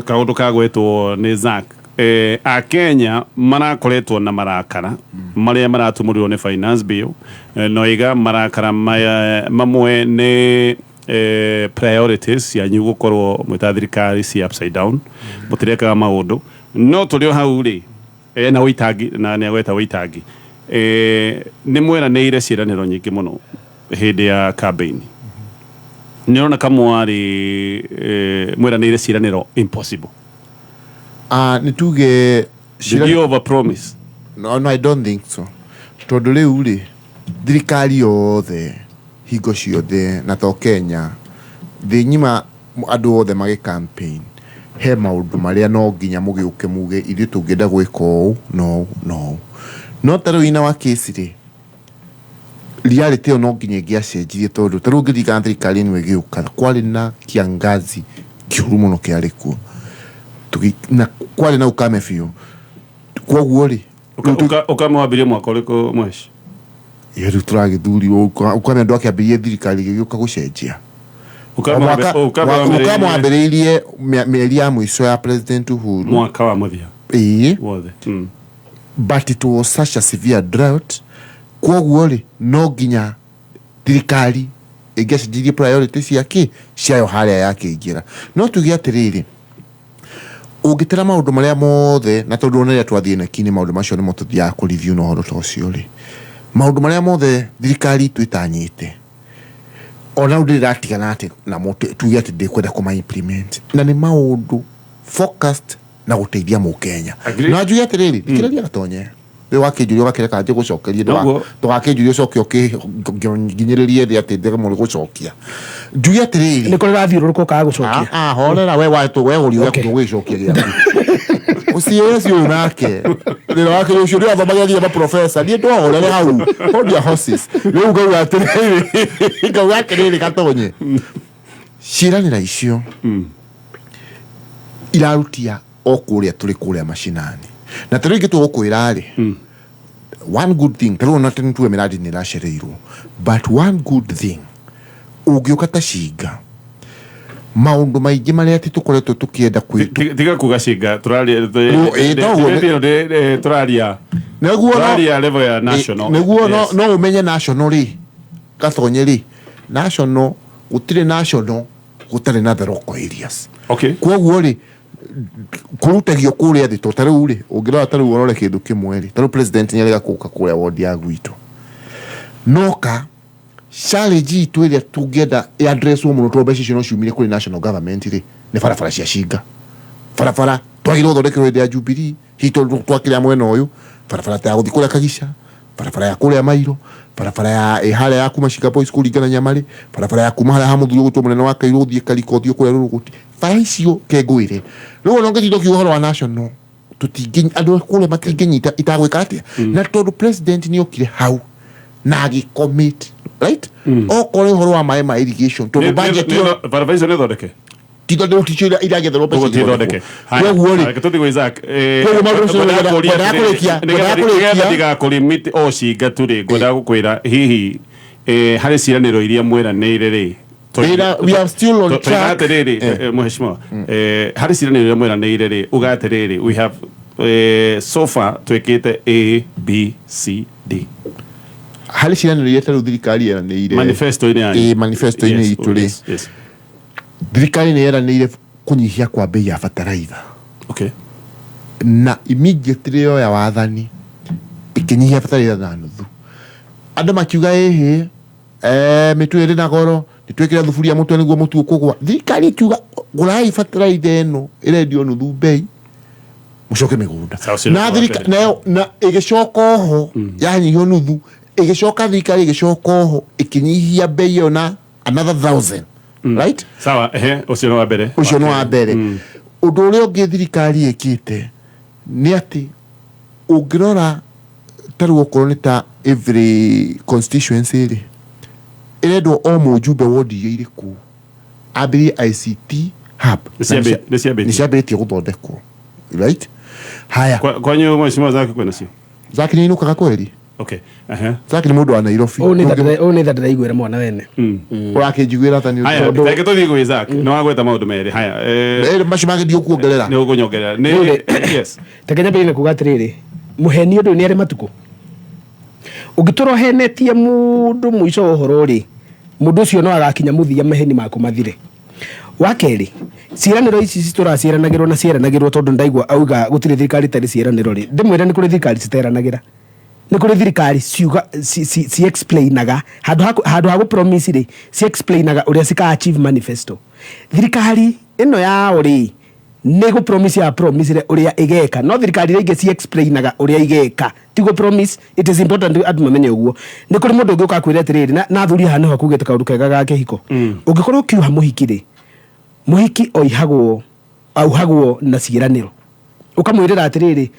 kaundu kagwetwo ni Zack a Kenya marakoretwo na marakara maria maratumurirwo ni finance bill no iga marakara mamwe ni priorities ya nyugukorwo mwitathirikari si upside down mutireka maundu no tulio hau ri na witangi na ne gweta witangi ni mwera ne ire ciraniro nyingi muno hindi ya campaign nirona kamwari mwera ne ire ciraniro impossible nituge did you over promise? No, I don't think so. Tondu riu ri thirikari yothe hingo ciothe na to Kenya thi nyima andu othe magi campaign he maundu maria no nginya mugiuke muge ithu tungenda gwika uu no taru ina wa case ri reality no nginya ngiacenjirie tondu taru ngithika thirikari ni wegiuka kwari na kiangazi kiuru muno kiari kuo na kwari na ukame fiu kwoguo ri ukamwambirie mwaka uriku mweshi yeru turagithuri ukame ndo akiambirie thirikari giuka gucenjia ukamwambiriirie mieri ya mwisho ya President Uhuru mwaka wa muthia wothe but it was such a severe drought kwoguo ri no nginya thirikari igecenjirie priorities yake ciayo haria yake ingira no tugia atiriri ugitera maundu maria mothe na tondu oneria twathie na kini maundu macio ni motuthia ku review no horo tocio ri maundu maria mothe thirikari twitanyite ona ndiratigana ati na motu tugia ati ndikwenda kuma implement na ni maundu focused na guteithia mu Kenya na njugia atiriri ikiraria gatonye we wakinjurio gakireka nje gucokerie ndugakinjurio coke okinginyiririe thi ati ndege muri gucokia njugia atiriri ni korera thiururuko ka gucokia horera we watu we uriwe kugicokia gia usiyo nake ndio wake ushuri ababagia ba professor ni ndo horera hau hold your horses we uga atiriri ikawa atiriri gatonye ciranira icio irarutia okuria turi kuria mashinani na tari gitu gukwira ri one good thing tari ona tani tuwe miradi ni rashereirwo but one good thing ugiuka ta shinga maundu maingi maria titukoretwo tukienda tiga kugashinga turaria turaria level ya national neguo no umenye national ri gatonye ri national gutire national gutare na the local areas kwoguo ri kurutagio kuria thito taru ri ungira taru urore kindu kimwe ri taru president nyarega kuka kuria ward ya gwitu noka challenge itu iria tungenda address muno twombe cicio no ciumire kuri national government ri ni farafara cia shinga farafara twagirwo thondekero ya Jubilee hito twakira mwena uyu farafara ta guthi kuria Kagisha farafara ya kuria Mairo farafara ya ihale ya kuma Chicago school igana Nyamari farafara ya kuma hala hamuthuri gutwo munene wa Kairo thie Kaliko thio kuria ruguti faicio kegwire no no ngithito kiuhoro wa national tutingi andu kule matinginyita itagwika atia na tondu president ni okire hau na agicommit right okore horo wa my irrigation tondu budget yo farafaizo ne thondeke tito ndo tichira iragetherwo pesa thondeke kwoguo ri tutigwe Zack kwoguo maundu cio ndiga kulimit o shinga turi ngwenda gukwira hihi hari ciraniro iria mweranire ri we are still on track mheshimiwa hari ciraniro iria mweranire ri ugatiriri we have so far twekite A B C D hari ciraniro iria taru thirikari yeranire manifesto ine manifesto ine ituri thirikari ni yeranire kunyihia kwa bei ya fertilizer na immediately yo ya wathani ikinyihia fertilizer na nuthu andu makiuga mitu iri na goro nitwekira thufuria mutwe niguo mutu ukugwa thirikari kiuga gurai fertilizer eno irendio nuthu bei mucoke migunda na thirikari na igicoka ho yanyihio nuthu igicoka thirikari igicoka ho ikinyihia bei yo na another 1000 right sawa ucio no wa mbere undu uria ungi thirikari ikite ni ati ungirora taru okorwo ni ta every constituency ri irendwo o mujumbe wodi iriku abiri ICT hub ni ciambitie guthondekwo right haya kwanyu mheshimiwa Zack kwena cio Zack ni inukaga kweli Okay. Zaki ni mundu wa Nairobi. One that ndaigwira mwana wene. Urakijigwira tani. Haya, ndeke tuthi gwi Zaki. No agweta maundu meri. Haya. Mashimage dio kuongerera. Ni ugunyongerera. Ni yes. Tekenya bine kugatiriri. Muheni undu ni ari matuko. Ugitoro henetie mundu muico uhoro ri. Mundu ucio no agakinya muthia maheni mako mathire. Wakeri ciraniro ici cituracieranagirwo na cieranagirwo tondu ndaigua auga gutire thirikari tari cieraniro ri ndimwira ni kuri thirikari citeranagira ni kuri thirikari ciuga si explainaga handu ha promise ri si explainaga uria sika achieve manifesto thirikari ino yao ri ni go promise ya promise ri uria igeka no thirikari ringi si explainaga uria igeka tigo promise. It is important adu mamenye uguo ni kuri mundu ungi ukakwira atiriri na thuri hano hakugite kaundu kega gake hiko ungikorwo kiuha muhiki ri muhiki oihagwo auhagwo na ciiraniro ukamwirira atiriri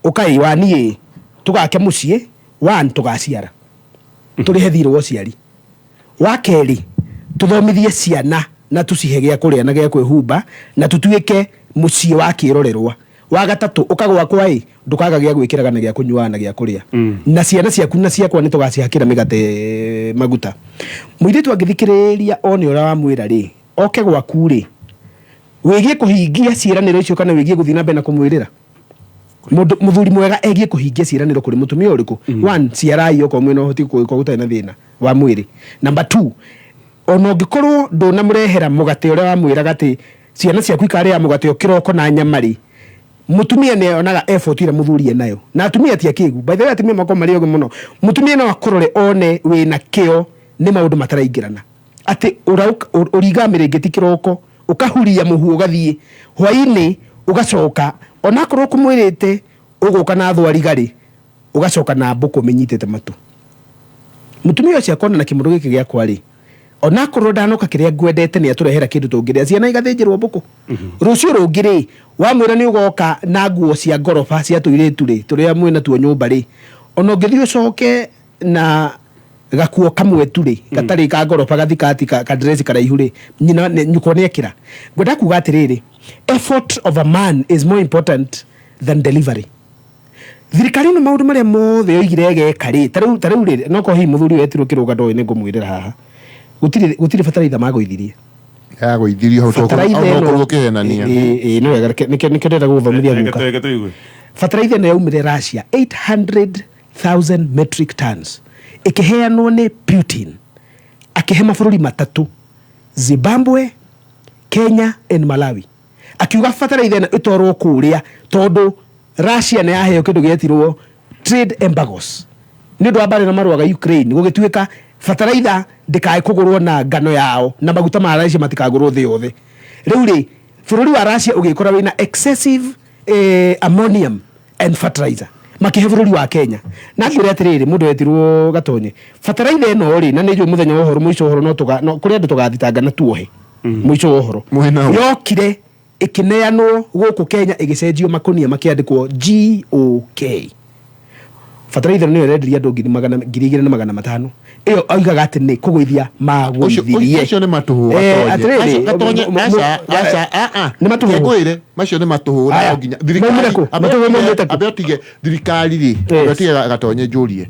ukai wani tugake mucie wan tugaciara turihe thiro wo ciari wakeri tuthomithie ciana na tucihe gya kuria na gya kwihumba na tutuike mucie wa kirorerwa wa gatatu ukagwa kwai ndukaga gya gwikiraga na gya kunywa na gya kuria na ciana ciaku na ciakwa ni tugacihakira migate maguta muiritu angithikiriria oni ora wa mwira ri oke gwaku ri wigie kuhingia ciiraniro icio kana wigie guthina mbere na kumwirira muthuri mwega egie kuhingia ciiraniro kuri mutumia uriku one ciarai oko mwena hoti ko gutai na thina wa mwiri number 2 ono ngikorwo ndona murehera mugate uria wa mwira gati ciana ciaku ikare ya mugate okiroko na nyamari mutumia ne onaga effort ira muthuri nayo na atumia ti akigu by the way atumia mako mari oge muno mutumia no akorore one wina kio ni maundu mataraingirana ati uriga mirengeti kiroko ukahuria muhu ugathie hwaini ugacoka onakorwo kumwirite uguka na thwarigari ugacoka na mbuko menyitete matu mutumia ucio akona na kimundu giki gya kwari onakorwo ndanoka kiria ngwendete ni aturehera kindu tungiria ciana igathinjirwo mbuko rucio rungiri wa mwira ni ugoka na nguo cia ngorofa cia tuiritu ri turia mwina tuo nyumba ri ono ngithi ucoke na gakuo kamwe turi gatari ka ngorofa gathikati ka dress karaihu ri nyina nyuko nekira ngwenda kuga atiriri effort of a man is more important than delivery. Thirikari no maundu maria mothe yoigire geka ri taru ri noko hi muthuri wetirwo kiruga ndo ni ngumwirira haha gutire fataraitha magoithirie ya goithirio ho to kihenania no wega nikendera guthomithia guka fataraitha no yaumire Russia 800,000 metric tons ikiheanwo ni Putin akihe mabũrũri matatu Zimbabwe, Kenya and Malawi akiuga fataraitha ĩno ĩtwarwo kũrĩa tondu Russia nĩ yaheo kĩndũ gĩetirwo trade embargoes nĩ ũndũ wa mbara na marũaga Ukraine gũgĩtuĩka fataraitha ndĩkae kũgũrwo na ngano yao na maguta ma Russia matikagũrwo thĩ yothe rĩu rĩ bũrũri wa Russia ũgĩkora wĩna excessive ammonium and fertilizer makihe bũrũri wa Kenya na ngĩre atirĩrĩ mũndũ wetirwo Gatonye fataraitha ĩno rĩ na nĩ njũ mũthenya wa ũhoro mũico ũhoro no kũrĩa andũ tũgathitanga na tuohe mũico wa ũhoro yokire ikineanwo gũkũ Kenya ĩgĩcenjio makonia makĩandĩkwo GOK fataraitha nĩ ĩrenderia andũ 2,500 iyo augaga atĩ nĩ kũgũithia magũithirie macio nĩ matũhũ Gatonye nĩ matũhũ ngwĩre macio nĩ matũhũ na nginya thirikari abetige thirikari ri abetige Gatonye njũrie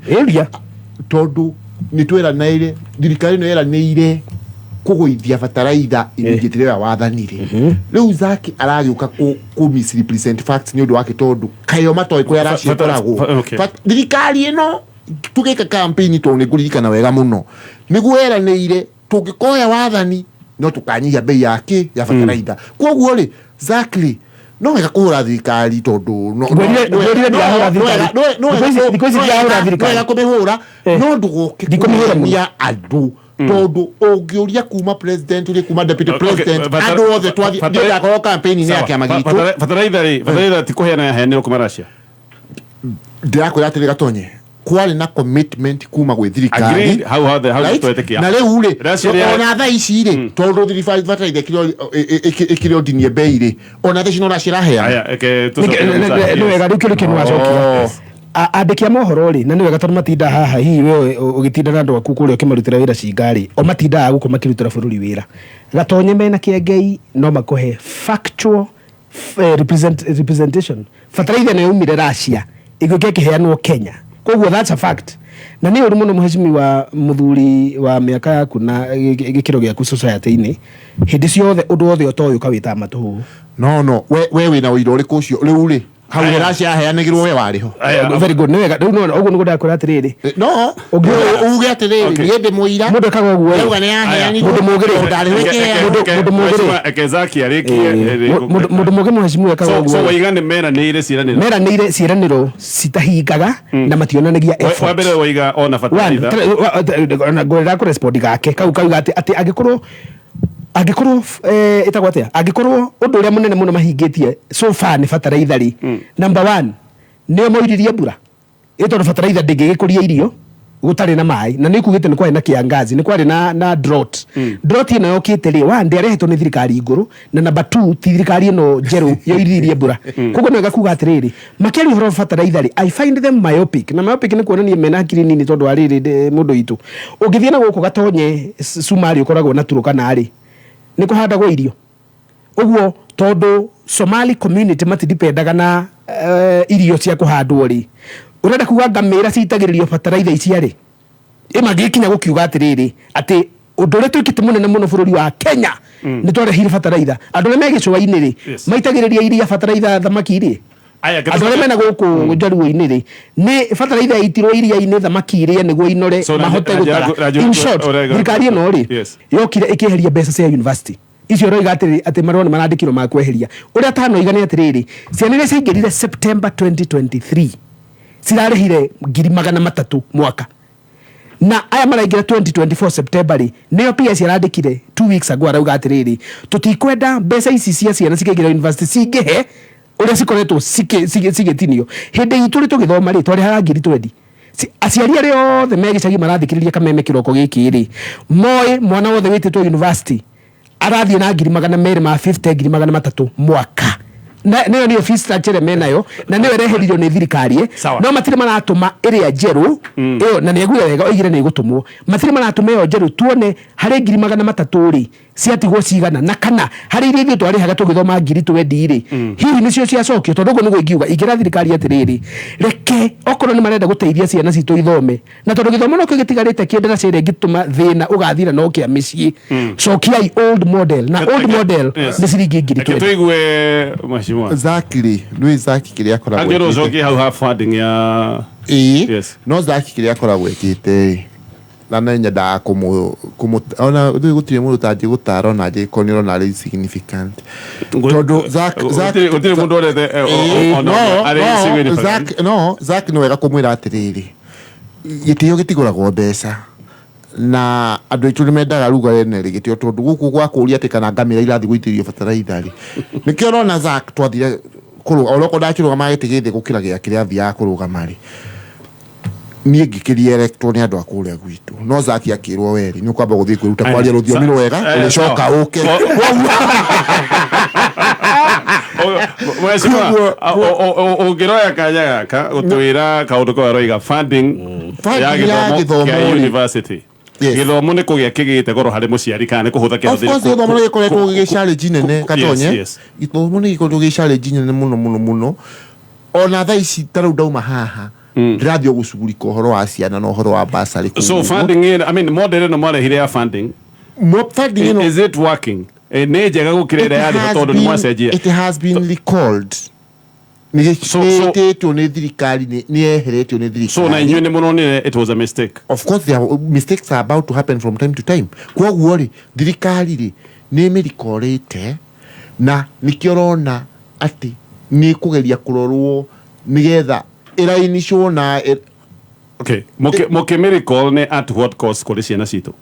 tondu nĩ twĩranĩire thirikari no yeranĩire kũgũithia fataraitha immediately wa wathanire rĩu Zaki aragiuka ku misrepresent facts ni ũndũ wake tondu kayo matoi kũrĩa aracikoragwo thirikari ĩno tugeka campaign to nĩngũririkana wega mũno nĩguo yeranĩire tũngĩkoya wathani no tukanyihia bei yake ya fataraitha kwoguo rĩ Zaki no wega kũhũra thirikari tondu no kũmĩhũra no ndũgoke kũmĩhũra andũ tondu ũngĩũria kuma president uri kuma deputy president andũ othe twathi yakoro campaign ni yake amagitu fataraitha ti kũheana yaheanĩrwo kuma Russia ndĩrakwĩra atĩrĩ Gatonye kwari na commitment kuma gwĩ thirikari na rĩu rĩ ona thaa ici rĩ tondu thirikari fataraitha ĩkĩrĩ ndinie bei rĩ ona thaa ici no Russia ĩraheana nĩ wega rĩu kĩrĩ kĩnũ acokia andĩkia mohoro ri na nĩ wega tondu matinda haha hihi we ũgĩtinda na andũ aku kũrĩa ũkĩmarutĩra wĩra cingari o matindaga gũkũ makĩrutĩra bũrũri wĩra Gatonye mena kĩengei no makũhe factual representation fataraitha nĩ yaumire Russia ĩgĩũka ĩkĩheanwo Kenya koguo that's a fact na nĩ ũrĩ mũno mheshimiwa mũthuri wa mĩaka yaku na gĩkĩro gĩaku society-inĩ hĩndĩ ciothe ũndũ wothe ũtoĩ ũkawĩta matũhũ no we wĩna ũira ũrĩkũ ũcio rĩu rĩ hau ĩraciaheanĩgĩrwo we warĩ ho very good nĩ wega rĩu ũguo nĩguo ndakwĩra atĩrĩrĩ no uge atĩrĩrĩ niĩ ndĩ mũira mũndũ ekaga ũguo rĩuga nĩ yaheanirwo mũndũ mũgĩrĩ mũndũ mũgĩrĩ Kezaki arĩkie mũndũ mũgĩ mheshimiwa ekaga ũguo so waiga nĩ meranĩire ciĩranĩro citahingaga na mationanagia effort wa mbere waiga ona bataraitha ngorera kũrespond gake kau kauga atĩ angĩkorwo ĩtagwo atĩa angĩkorwo ũndũ ũrĩa mũnene mũno mahingĩtie so far nĩ bataraitha rĩ number 1 nĩo moiririe mbura ĩtondũ bataraitha ndĩngĩgĩkũria irio gũtarĩ na maĩ na nĩ kugĩte nĩ kwarĩ na kiangazi nĩ kwarĩ na drought drought ĩno yokĩte rĩ wa ndĩarehetwo nĩ thirikari igũrũ na number 2 ti thirikari ĩno njerũ yoiririe mbura koguo nĩ gakuga atĩrĩrĩ makĩaria ũhoro wa bataraitha rĩ I find them myopic na myopic nĩ kuonania mena hakiri nini tondũ wa rĩrĩ mũndũ witũ ũngĩthiĩ na gũkũ gatonye Sumari ũkoragwo na Turkana rĩ nĩ kũhandagwo irio ũguo tondũ Somali community matidipendaga na irio cia kũhandwo rĩ urenda kuga ngamĩra citagĩrĩrio bataraitha icia rĩ ĩmangĩkinya gũkiuga atĩrĩrĩ atĩ ũndũ ũrĩa twĩkĩte mũnene mũno bũrũri wa Kenya nĩ twarehire bataraitha andũ arĩa me gĩcũa-inĩ rĩ maitagĩrĩria iria bataraitha thamaki rĩ andũ arĩa mena gũkũ njaruo-inĩ rĩ nĩ bataraitha itirwo iria-inĩ thamaki iria nĩguo inore mahote gũtara in short thirikari ĩno rĩ yokire ĩkĩeheria mbeca cia university icio roiga atĩ maroni marandĩkirwo ma kweheria ũrĩa tanoiga nĩ atĩrĩrĩ ciana iria ciaingĩrire September 2023 cirarĩhire 300,000 mwaka na aya maraingĩra 2024 September rĩ nĩo pia ciarandĩkire 2 weeks ago arauga atĩrĩrĩ tũtikwenda mbeca ici cia ciana cikaingĩra university cingĩhe ũrĩa cikoretwo cigĩtinio hĩndĩ itũ rĩ tũgĩthoma rĩ twarĩhaga 20,000 aciari arĩa othe me gĩcagi marathikĩrĩria kameme kĩroko gĩkĩ rĩ moĩ mwana wothe wĩtĩtwo university arathiĩ na 250 300 mwaka na nĩyo fees structure menayo na nĩyo ĩreheririo nĩ thirikari no matirĩ maratũma ĩrĩa njerũ ĩyo na nĩaguire wega oigire nĩ ĩgũtũmwo matirĩ maratũma ĩyo njerũ tuone harĩ 300 rĩ ciatigwo cigana na kana harĩ iria ithuĩ twarĩhaga tũgĩthoma 2020 rĩ hihi nĩcio ciacokio tondũ ũguo nĩguo ingiuga ingĩra thirikari atĩrĩrĩ reke okorwo nĩ marenda gũteithia ciana citũ ithome na tondũ gĩthomo nokĩo gĩtigarĩte kĩendera ciĩrĩa gĩtũma thĩna ũgathira no kĩa mĩciĩ cokiai old model na old model nĩ ciringi 2020 tũigue mheshimiwa Zaki nĩ Zaki kĩrĩa akoragwo angĩrwo coki hau ha funding ya no Zaki kĩrĩa akoragwo ekĩte na nyendaga ona gũtirĩ mũndũ tangĩ gũtara ona angĩkorwo nĩ ũrona arĩ significant tondũ gũtirĩ mũndũ orete Zaki nĩ wega kũmwĩra atĩrĩrĩ gĩtĩo gĩtigũragwo mbeca na andũ aitũ nĩ mendaga ruga rene rĩ gĩtĩo tondũ gũkũ gwa kũria atĩ kana ngamĩra irathiĩ gũitĩrio bataraitha rĩ nĩkĩo ũrona Zaki twathire oroko ndakĩrũgama gĩtĩ gĩthĩ gũkĩra gĩa kĩrĩa athiaga kũrũgama rĩ niĩ ngĩkĩria electro nĩ andũ a kũrĩa gwitũ no Zaki akĩrwo weri nĩ ũkwamba gũthiĩ kwĩruta kwaria rũthiomi rwega ũrĩcoka ũke ũngĩroya kanya gaka gũtwĩra kaũndũ kwa roiga funding ya gĩthomo kĩa university gĩthomo nĩ kũgĩa kĩgĩte goro harĩ mũciari kana nĩ kũhũtha kĩhũthĩra gĩthomo nĩ gĩkoretwo gĩ challenge nene katonye gĩthomo nĩ gĩkoretwo gĩ challenge nene mũno ona thaa ici tarau ndauma haha ndĩrathiĩ gũcugurika ũhoro wa ciana na ũhoro wa basari so funding I mean model ĩno mwarehire ya funding is it working nĩ njega gũkĩra ĩrĩa yarĩ tondũ nĩ mwacenjia it has been recalled nĩgĩtĩtwo nĩ thirikari nĩyeheretio nĩ thirikari so na inyuĩ nĩ mũronire it was a mistake of course mistakes are about to happen from time to time koguo rĩ thirikari rĩ nĩ mĩrikorĩte na nĩkĩo ũrona atĩ nĩ kũgeria kũrorwo nĩgetha ĩrainishwo na okay mũkĩmĩrecall nĩ at what cost kũrĩ ciana citũ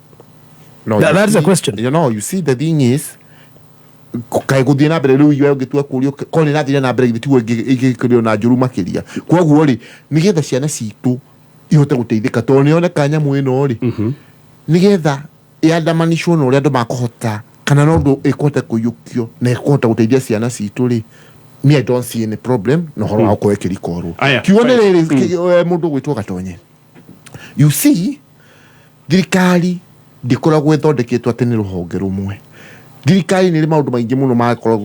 that's the question you see the thing is kaĩ gũthiĩ na mbere rĩu iwe ũngĩtua kũrio korwo nĩrathire na mbere gĩtituo ĩgĩkĩrio na njũru makĩria koguo rĩ nĩgetha ciana citũ ihote gũteithĩka tondũ nĩoneka nyamũ ĩno rĩ nĩgetha yandamanishwo na ũrĩa andũ makũhota kana no ũndũ ĩkũhota kũiyũkio na ĩkũhota gũteithia ciana citũ rĩ me I don't see any problem no horo wako ekirikorwo kione rĩrĩ mũndũ gwĩtwo Gatonye you see thirikari ndikoragwo ĩthondeketwo atĩ nĩ rũhonge rũmwe thirikari nĩ maũndũ maingĩ mũno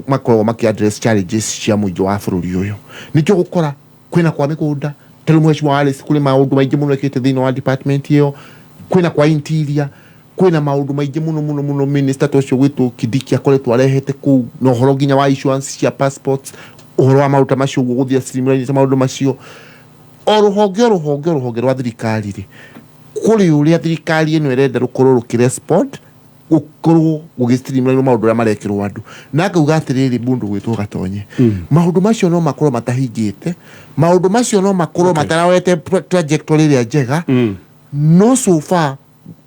makoragwo makĩ address challenges cia mũingĩ wa bũrũri ũyũ nĩkĩo gũkora kwĩna kwa mĩgũnda tell mheshimiwa Alice kule maundu maingĩ mũno ekĩte thĩinĩ wa department ĩyo, kwĩna kwa interior, kwĩna maundu maingĩ mũno minister tocio gwitũ Kidiki akoretwo arehete kũu na ũhoro nginya wa issuance cia passports, ũhoro wa maruta macio gũthia streamline cia maundu macio o rũhonge rwa thirikari rĩ kũrĩ ũrĩa thirikari ĩno ĩrenda rũkorwo rũkĩrespond gũkorwo gũgĩstreamline maundu arĩa marekĩrwo andũ na akauga atĩrĩrĩ mũndũ gwĩtwo Gatonye maundu macio no makorwo matahingĩte, maundu macio no makorwo matarawete trajectory ĩrĩa njega no so far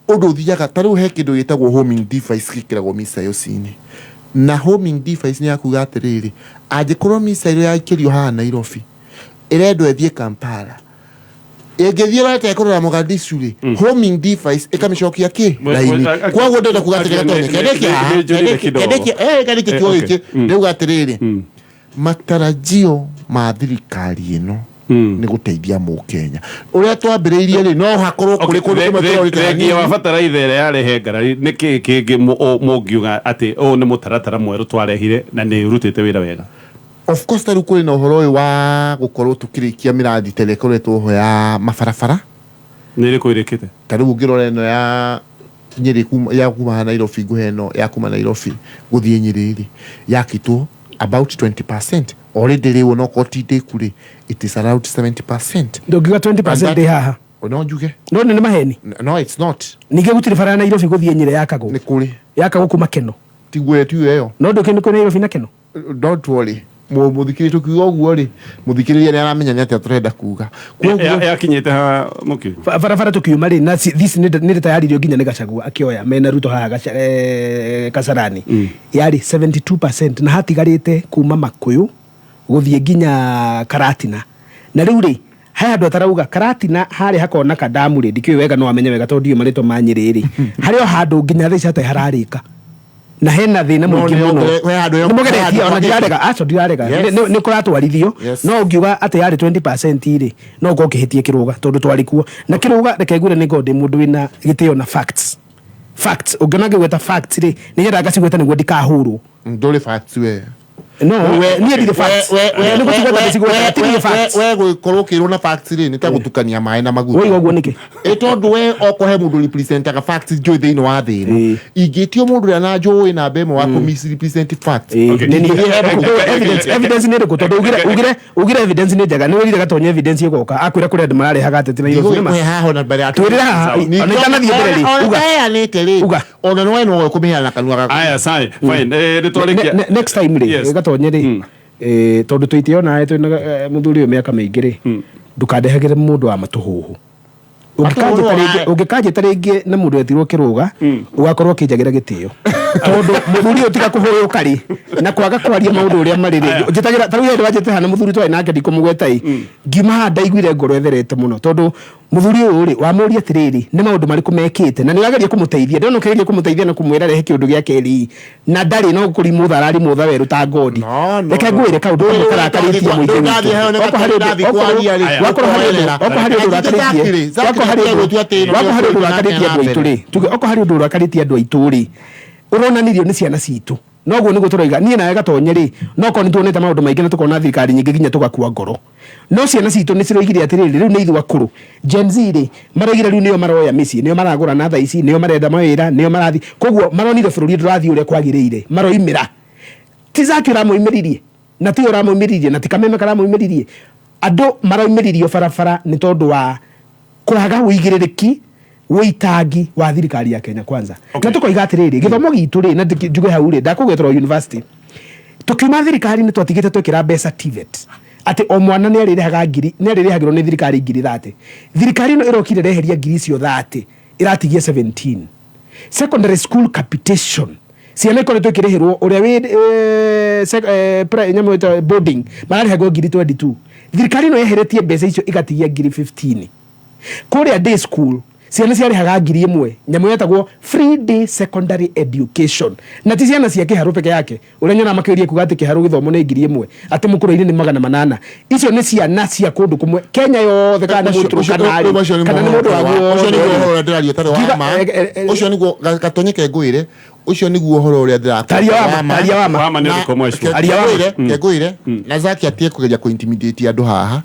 ũndũ ũthiaga ta rĩu he kĩndũ gĩtagwo homing device gĩkĩragwo missile-inĩ na homing device nĩ akuga atĩrĩrĩ angĩkorwo missile yaikĩrio haha Nairobi ĩrendwo ĩthiĩ Kampala ĩngĩthiĩ rete kũrora Mogadishu rĩ homing device ĩkamĩcokia raini koguo ndĩrenda kuga atĩrĩrĩ Gatonye kĩndĩkĩ kĩo gĩkĩ ndĩuga atĩrĩrĩ matarajio ma thirikari ĩno nĩ gũteithia Mũkenya ũrĩa twambĩrĩirie rĩ no hakorwo kũrĩ kũrĩ wa bataraitha ĩrĩa yarehe ngarari nĩ kĩngĩ mũngiuga atĩ ũũ nĩ mũtaratara mwerũ twarehire na nĩ ũrutĩte wĩra wega. Of course tarĩu kũrĩ na ũhoro ũyũ wa gũkorwo tũkĩrĩkia mĩradi tene ĩkoretwo ho ya mabarabara nĩ ĩrĩkũ ĩrĩkĩte tarĩu ũngĩrora ĩno ya Nyeri ya kuma Nairobi nguhe ĩno ya kuma Nairobi gũthiĩ Nyeri rĩ yakĩtwo about 20%. Already rĩu no kotinde kure it is around 70%. Ndũngiuga 20% haha no njuge no nĩ maheni no it's not ningĩ gũtirĩ bara Nairobi gũthiĩ Nyeri yakagwo nĩ kũrĩ yakagwo kuma Keno tigwe tu ĩyo no ndũkĩnĩ kwĩ Nairobi na Keno don't worry mũthikĩrĩria tukiuga ũguo rĩ mũthikĩrĩria nĩ aramenya nĩ atĩa tũrenda kuga yakinyĩte ha mũkiu barabara tukiuma rĩ na this nĩ tayaririo nginya nĩ Gachagua akĩoya mena Ruto haha Kasarani yarĩ 72% na hatigarĩte kuma Makuyu gũthiĩ nginya Karatina na rĩu rĩ haya andũ atarauga Karatina harĩ hakona kadamu rĩ ndikĩũĩ wega no amenye wega tondũ ndiũ marĩtwo ma Nyeri rĩ harĩ o handũ nginya thaa ici hatarĩ hararĩka na hena thĩna mũingĩ mũno nĩ mũgeretie ona ndirarega aco ndirarega nĩ kũratwarithio no ũngiuga atĩ yarĩ 20% rĩ no ũkorwo ũkĩhĩtie Kĩrũga tondũ twarĩ kuo na Kĩrũga reke ngwĩre nĩ ngondĩ mũndũ wĩna gĩtĩo na facts ũngĩona ngĩgweta facts rĩ nĩgetha ngacigweta nĩguo ndikahũrwo ndũrĩ facts we no niĩ ndirĩ facts nĩ gũtigweta ndĩcigweta ndirĩ facts we gũkorwo ũkĩrwo na facts rĩ nĩ ta gũtukania maĩ na maguta woiga ũguo nĩkĩ tondũ we okũhe mũndũ representaga facts njũĩ thĩinĩ wa thĩ ĩno ingĩtio mũndũ ũrĩa na njũĩ namba ĩmwe wa misrepresent facts evidence nĩ ĩrĩkũ tondũ ugire evidence nĩ njega nĩ wĩrire Gatonye evidence ĩgoka akwĩra kũrĩa andũ mararehaga ateti na Nairobi twĩrĩra haha ona itanathiĩ mbere rĩ uga ona no eno kũmĩheana na kanua gaku aya sai fine nĩ twarĩkia next time rĩ Gatonye rĩ tondũ tũitio nawe twĩna mũthuri ũyũ mĩaka mĩingĩ rĩ ndũkandehagĩre mũndũ wa matũhũhũ ũngĩkanjĩta rĩngĩ na mũndũ etirwo Kĩrũga ũgakorwo ũkĩnjagĩra gĩtĩo tondũ mũthuri ũyũ tiga kũhũyũka rĩ na kwaga kwaria maũndũ ũrĩa marĩ rĩ njĩtagĩra tarĩu hĩndĩ wanjĩte hana mũthuri twarĩ nake ndikũmũgweta ngiuma haha ndaiguire ngoro etherete mũno tondũ mũthuri ũyũ rĩ wamũria atĩrĩrĩ nĩ maũndũ marĩkũ mekĩte na nĩ wageria kũmũteithia ndona ũkĩgeria kũmũteithia na kũmwĩra rehe kĩũndũ gĩake rĩ na ndarĩ no kũri mũtha arari mũtha werũ ta ngodi reke ngwĩre kaũndũ kamwe karakarĩtie mũingĩ witũ okorwo harĩ ũndũ ũrakarĩtie andũ aitũ rĩ tuge okorwo harĩ ũndũ ũrakarĩtie andũ aitũ rĩ ũronanirio nĩ ciana citũ noguo nĩguo tũroiga niĩ nawe Gatonye rĩ no korwo nĩtuonete maũndũ maingĩ na tũkona thirikari nyingĩ nginya tũgakua ngoro no ciana citũ nĩ ciroigire atĩrĩrĩ rĩu nĩ ithuĩ akũrũ Gen Z rĩ maroigire rĩu nĩo maroya mĩciĩ nĩo maragũra na thaa ici nĩo marenda mawĩra nĩo marathiĩ koguo maronire bũrũri ndũrathiĩ ũrĩa kwagĩrĩire maroimĩra ti Zaki ũramũimĩririe na ti ũramũimĩririe na ti Kameme karamũimĩririe andũ maroimĩririo barabara nĩ tondũ wa kwaga ũigĩrĩrĩki wĩitangi wa thirikari ya Kenya Kwanza na tũkoiga atĩrĩrĩ gĩthomo gitũ rĩ na njuge hau rĩ ndakũgwetera university tukiuma thirikari nĩ twatigĩte twĩkĩra mbeca TVET atĩ o mwana nĩ arĩrĩhagĩrwo nĩ thirikari ngiri 30 thirikari ĩno ĩrokire reheria ngiri icio 30 ĩratigia 17 secondary school capitation ciana ikoretwo ikĩrĩhĩrwo ũrĩa wĩ nyamũ boarding mararĩhagwo ngiri 22 thirikari ĩno yeheretie mbeca icio igatigia ngiri 15 kũrĩa day school ciana ciarĩhaga ngiri 1 nyamũ yetagwo free day secondary education na ti ciana cia kĩharũ peke yake ũrĩa nyona makĩria kuga atĩ kĩharũ gĩthomo nĩ ngiri 1 atĩ mũkũrũ-inĩ nĩ 800 icio nĩ ciana cia kũndũ kũmwe Kenya yothe kana nĩ mũtũrũ kana nĩ mũndũ waguo ũcio nĩguo Gatonye ke ngwĩre ucio niguo horo uria ndira taria wama ni commercial kegwire na Zaki atie kugeria ku intimidate andu haha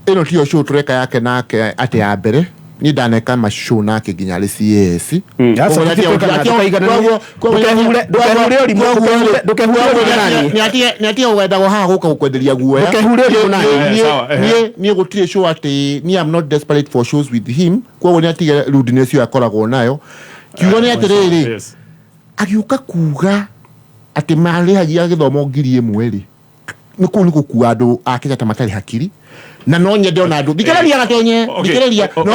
ino tio show tureka yake nake ate ya mbere ni ndaneka mashow nake nginya ri CS ni atie ugendago haha guka gukwenderia guoya ni gutire show ati ni am not desperate for shows with him kwa ni atige rudeness yo akoragwo nayo kiugo ni atiriri agiuka kuga ati mari hagia githomo ngiri imwe ri ni ku ni gukua andu akenya ta matari hakiri na no nyende ona andu thikiriria gatonye thikiriria no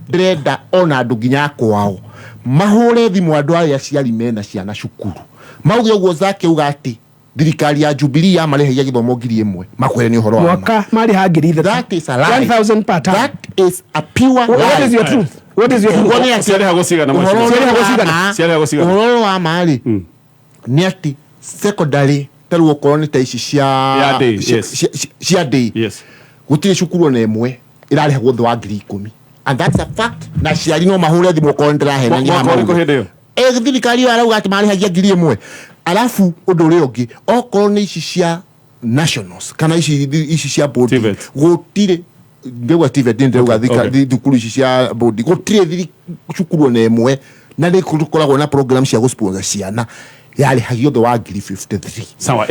ndrenda ona andu nginya kwao mahure thimu andu aya ciari mena ciana cukuru mauge uguo Zaki uga ati thirikari ya Jubilee ya marehagia githomo ngiri imwe makwere ni uhoro wa mwaka mari hangiri that is a lie 1000 per time that is a pure what is your truth siari hagosigana uhoro wa mari ni ati secondary taruo koroni ta ici cia day gutire cukuru na imwe irarehwo thwa ngiri 10 and that's a fact na ciari no mahure thimu koroni ndirahe ni hamwe thirikari arauga ati marehagia ngiri imwe alafu undu uri ungi okoroni ici cia nationals kana ici cia board gutire ndegwa TVET ndegwa thukuru ici cia board gutire cukuru na imwe na ni kukoragwo na program cia gusponsor ciana yale hagio the wa ngiri 53 sawa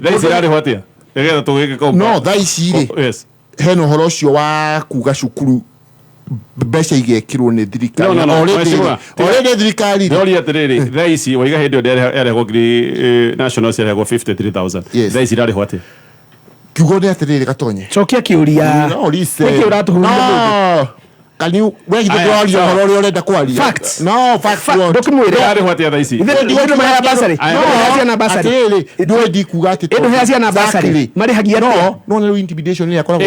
daisirari hwatia egera tugike ko no daisiri yes heno horo ucio wa kuga cukuru mbeca igekirwo ni thirikari already thirikari rori atiriri daisi waiga hindi ndere go ngiri national share go 53000 daisirari hwatia kiugo ni atiriri gatonye chokia kiuria no lise wiki uratuhuria can you where you go all your horo urenda kwaria facts no facts ndokimwire ari hwatia daisi ndio mahaya basari no hasia na basari ndio ndikuga ati ndio hasia na basari mari hagia no no intimidation ni akora no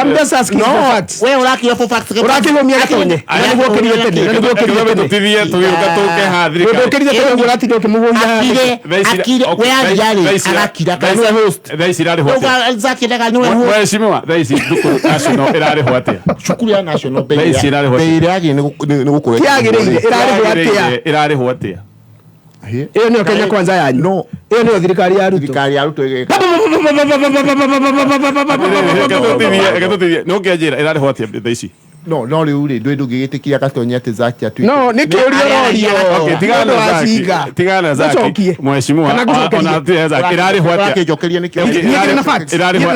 I'm just asking for facts wewe uraki for facts uraki go miaka tonye na niguo kirie tene na niguo kirie tene tutivie tugiuka tuke hathirika ndio kirie tene urati ndio kimugoya akire wewe yari arakira kana host daisi rari hwatia Zaki daga niwe host wewe shimiwa daisi dukuru national irari hwatia shukuru ya national irari hwatia iyo niyo Kenya kwanza yanyu no iyo niyo thirikari ya Ruto no kiajira irari hwatia daisi no riuri ndwe ndugigitikia gatonye ati Zaki atu no ni kiurio rorio tigana Zaki mheshimiwa ona ati Zaki irari hwatia jokeria ni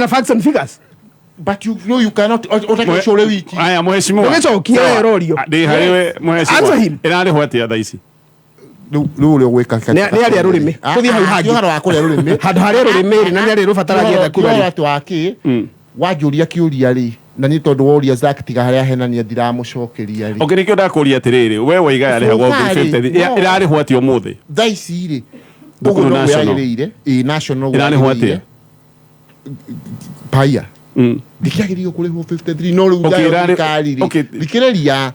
na facts and figures but you know you cannot utake shore wiki aya mheshimiwa umechokia rorio ndi hariwe mheshimiwa irari hwatia daisi ruri gwika ni ari arurimi tuthi hau hangi haro akuri arurimi handu hari arurimi na ni ari rufataragia da kuria watu waki wajuria kiuria ri na ni tondu woria Zaki tiga haria henania ndiramucokeria ri okay nikio ndakuria atiriri we waiga yari hago 50 irari hwatia umuthi thaisi ri ndukuru national national irari hwatia paya ndikiagirio kurihwo 53 no riu thirikari ri thikiriria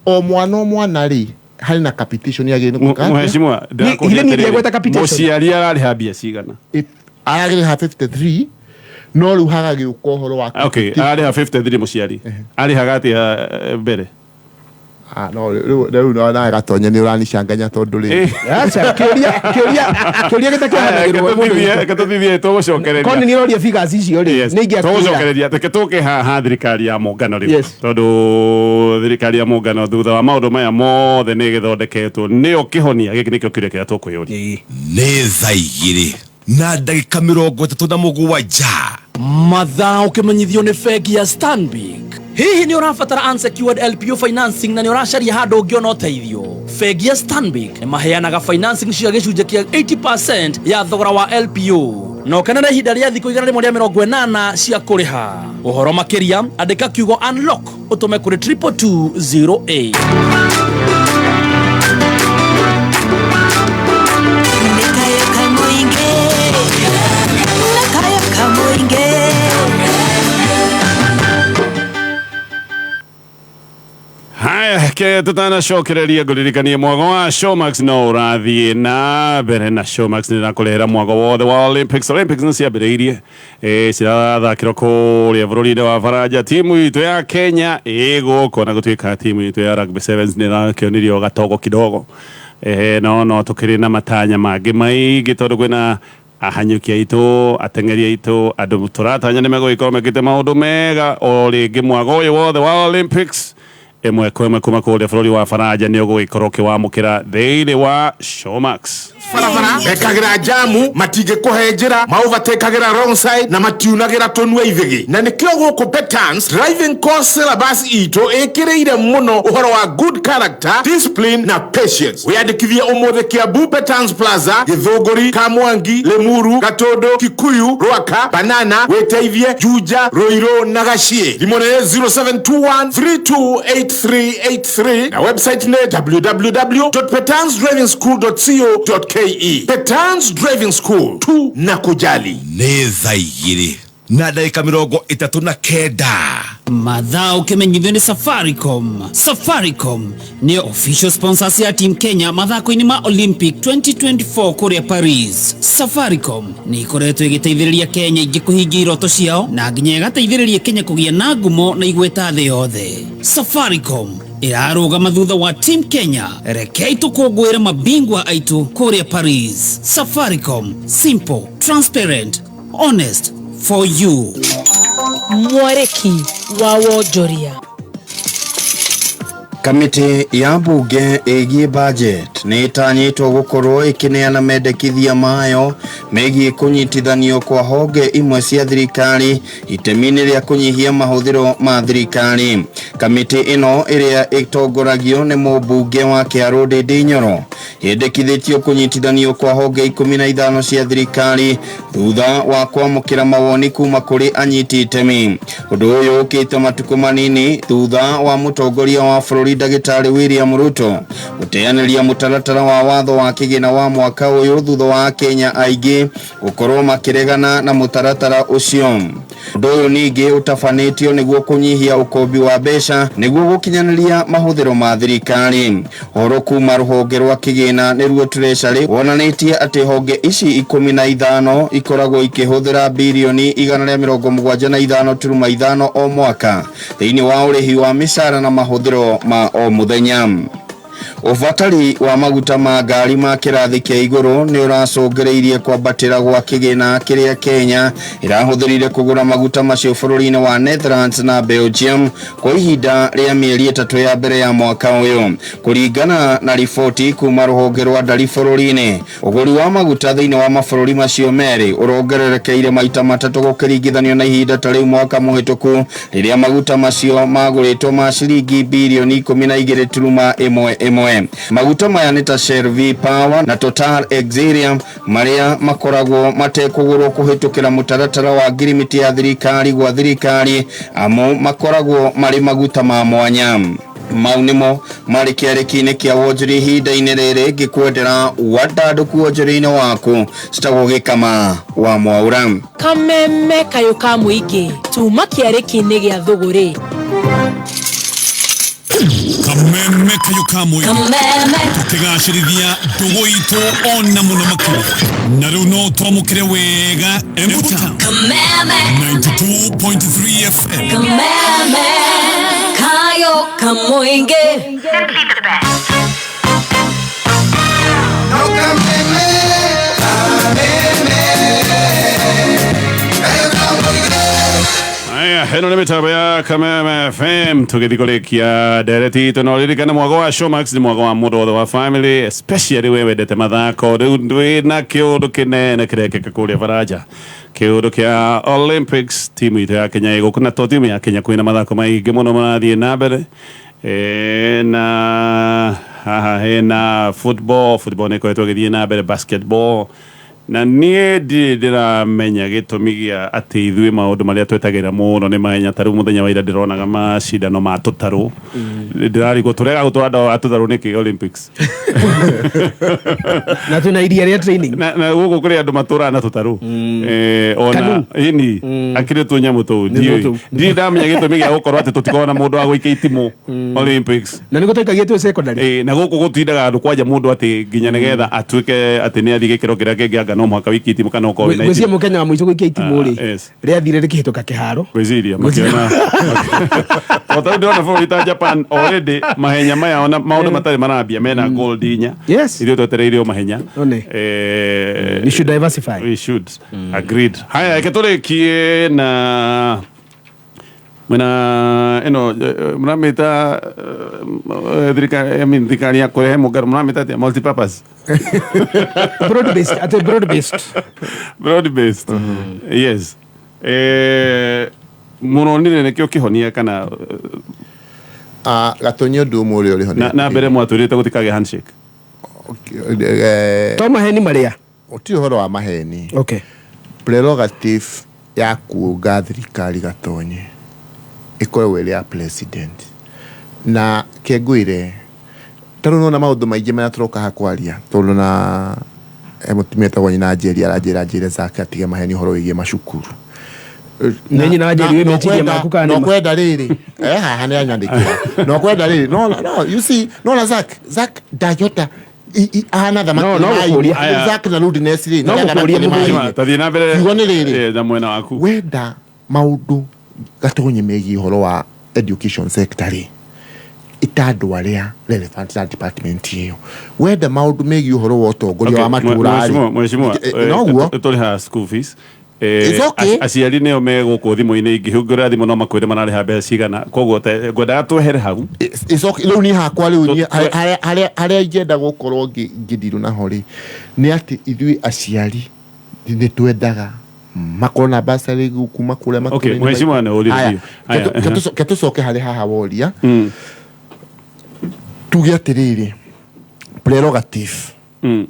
o mwana ri hari na capitation yage ni kuka mheshimiwa ile ni ile gweta capitation muciari arari habia cigana aragire ha 53 no riu hagagi ukohoro wa okay arari ha 53 muciari ari hagati mbere no riu na gatonye ni uranicanganya tondu ri acha kiuria gitakia gatuthithie tugucokereria koni ni roria figures icio ri ni ingia tugucokereria tuke ha thirikari ya muungano ri tondu thirikari ya muungano thutha wa maundu maya mothe ni githondeketwo nio kihonia giki nikio kiuria kia tukwiyuria ni thaigiri na ndagika 37 mathaa ukimenyithio ni bengi ya Stanbic. Hihi ni urabatara unsecured LPO financing na ni uracaria handu ungiona uteithio? Bengi ya Stanbic ni maheanaga financing cia gicunjia kia 80% ya thogora wa LPO no kanada ihinda ria thikũ 180 cia kuriha. Uhoro makiria andika kiugo unlock utume kuri 22208. ke tutanacokereria nguririkanie mwago wa Showmax no urathie na mbere na Showmax ni nakulehera mwago wothe wa Olympics ni ciambiriirie cirathakirwo kuria bururi-ini wa Faraja. Timu itu ya Kenya igukona gutuika timu itu ya Rugby Sevens ni rakionirio gatogo kidogo no tukiri na matanya mangi maingi tondu kwina ahanyukia itu atengeria itu andu turatanya ni meguikorwo mekite maundu mega o ringi mwago uyu wothe wa Olympics emwe kuma kuria bururi wa Faraja ni uguikorwo kiwamukira thiini wa Showmax. Farafara bekagira jamu matige kuhenjira mauvatekagera wrong side na matiunagira tonwe ithigi na nikio guku Petans driving course syllabus ito ekireire muno uhoro wa good character, discipline na patience. Wiyandikithia umuthe Kiambu Petans Plaza, Githunguri, Kamwangi, Lemuru, Gatondo, Kikuyu, Rwaka, Banana, Weteithie, Juja, Roiro na Gashie. Thimone 0721328383 na website ne www.petansdrivingschool.co.ke. Petans Driving School tu na kujali nĩ thaa igĩrĩ na ndagĩka 39 mathaa ũkĩmenyithio nĩ Safaricom nĩ official sponsors ya Team Kenya mathako-inĩ ma Olympic 2024 kũrĩa Paris. Safaricom nĩ ikoretwo ĩgĩteithĩrĩria Kenya ingĩ kũhingia iroto ciao na nginya ĩgateithĩrĩria Kenya kũgĩa na ngumo na igweta thĩ yothe. Safaricom irarũgama thutha wa Team Kenya, rekei tũkũngũĩre mabingwa aitũ kũrĩa Paris. Safaricom, simple, transparent, honest for you. Mwareki wa Wonjoria. Kamiti ya bunge ĩgiĩ budget nĩ ĩtanyĩtwo gũkorwo ĩkĩneana mendekithia mayo megiĩ kũnyitithanio kwa honge imwe cia thirikari itemi-inĩ rĩa kũnyihia mahũthĩro ma thirikari. Kamiti ĩno ĩrĩa ĩtongoragio nĩ mũmbunge wa Kiarũ Ndindi Nyoro yendekithĩtio kũnyitithanio kwa honge 15 cia thirikari thutha wa kwamũkĩra mawoni kuma kũrĩ anyiti itemi. Ũndũ ũyũ ũkĩte matukũ manini thutha wa mũtongoria wa bũrũri Ndagĩtarĩ William Ruto gũteanĩria mũtaratara wa watho wa kĩgĩna wa mwaka ũyũ thutha wa Kenya aingĩ gũkorwo makĩregana na mũtaratara ũcio. Ũndũ ũyũ ningĩ ũtabanĩtio nĩguo kũnyihia ũkombi wa mbeca nĩguo gũkinyanĩria mahũthĩro ma thirikari. Ũhoro kuma rũhonge rwa kĩgĩna nĩruo Treasury wonanĩtie atĩ honge ici 15 ikoragwo ikĩhũthĩra birioni 175.5 o mwaka thĩinĩ wa ũrĩhi wa mĩcara na mahũthĩro ma o mũthenya. Ubatari wa maguta ma ngari ma kĩrathi kĩa igũrũ nĩ ũracũngĩrĩirie kwambatĩra gwa kĩgĩna kĩrĩa Kenya ĩrahũthĩrire kũgũra maguta macio bũrũri-inĩ wa Netherlands na Belgium kwa ihinda rĩa mĩeri 3 ya mbere ya mwaka ũyũ. Kũringana na riboti kuma rũhonge rwa ndari bũrũri-inĩ, ũgũri wa maguta thĩinĩ wa mabũrũri macio merĩ ũrongererekeire maita 3 gũkĩringithanio na ihinda ta rĩu mwaka mũhĩtũku rĩrĩa maguta macio magũrĩtwo ma ciringi birioni 12.1. Maguta maya nĩ ta Shell V Power na Total Exilium marĩa makoragwo matekũgũrwo kũhĩtũkĩra mũtaratara wa ngirimiti ya thirikari gwa thirikari amu makoragwo marĩ maguta ma mwanya. Mau nĩmo marĩ kĩarĩki-inĩ kĩa wonjoria ihinda-inĩ rĩrĩ ngĩkwendera wandandũku wonjoria-inĩ waku citagwo Gĩkama wa Mwaura. Kameme kayũ ka mũingĩ tuma kĩarĩki-inĩ gĩa thũgũrĩ. Kameme kayo kamwe tukigacirithia ndugu itu ona muno makuru na riu no twamukire wega embuta 92.3 FM Kameme kayo kamuinge Heno nĩ mĩtambo ya Kameme FM tũgĩthikũrĩkia ndereti itũ no ririkane mwago wa Showmax nĩ mwago wa mũndũ wothe wa family, especially we wendete mathako. Rĩu ndwĩna kĩũndũ kĩnene kĩrekĩka kũrĩa Faraja, kĩũndũ kĩa Olympics. Timu itũ ya Kenya ĩgũkũna to timu ya Kenya kwĩna mathako maingĩ mũno marathiĩ na mbere na haha hena football nĩ ĩkoretwo ĩgĩthiĩ na mbere, basketball na nie ndiramenya gitumi gia ati ithui maundu maria twetagira muno ni mahenya taru muthenya wa ira ndironaga macindano ma tutaru ndirarigwo turega gutwanda atutaru niki Olympics na tuna iria ria training na gugu kuri andu matura na tutaru ona ini akire tu nyamu tu ndi ndamenya gitumi gia gukorwo ati tutikona mundu wa guikia itimu Olympics na niko twikagia tu secondary na gugu gutindaga andu kwanja mundu ati nginya nigetha atuike ati ni athige kiro kiria kingi no mwaka wiki itimu kana uko wina itimu Mukenya wa muico guikia itimu ri ria thire rikihituka kiharo weziria makiona otau ndona bũrũri ta Japan already mahenya maya ona maundu matari marambia mena gold inya irio twetereirio mahenya we should diversify we should agreed haya keturikie na ino mramita thirikari ya kurehe mugaru mramita multipurpose broad based yes muno nire nekio kihonia kana gatonyo ndumu uri uri honia na mbere mwaturite gutikage handshake to maheni maria uti horo wa maheni okay prerogative ya kuuga thirikari gatonye ikore wele ya president na kegwire taruno na maundu maingi mena turoka hakwaria tondu na mutumia ta wanyina Nigeria arajira zake atige maheni horo wigie macukuru nenyi na Nigeria we metiria makuka no kwenda riri haha ni anyandikira no kwenda riri no you see no Zak Dayota ana the man Zak na rudi nesiri no kuria mujima tathina mbere ngone riri na mwena waku wenda maundu gatonye megi horo wa education sector itadu aria relevant na department hiyo wenda maundu megi horo wa utongoria wa matura mheshimiwa no tuli ha school fees aciari nio meguku thimu-ini ingihungura thimu no makwire marariha mbeca cigana koguo ngwendaga twehere hau riu ni hakwa riu haria ingenda gukorwo ngidiru naho ri ni ati ithui aciari ni twendaga makorwo na basari kuma kuria makurä okay mheshimiwa ne uririo ketucoke hari haha woria tuge atiriri prerogative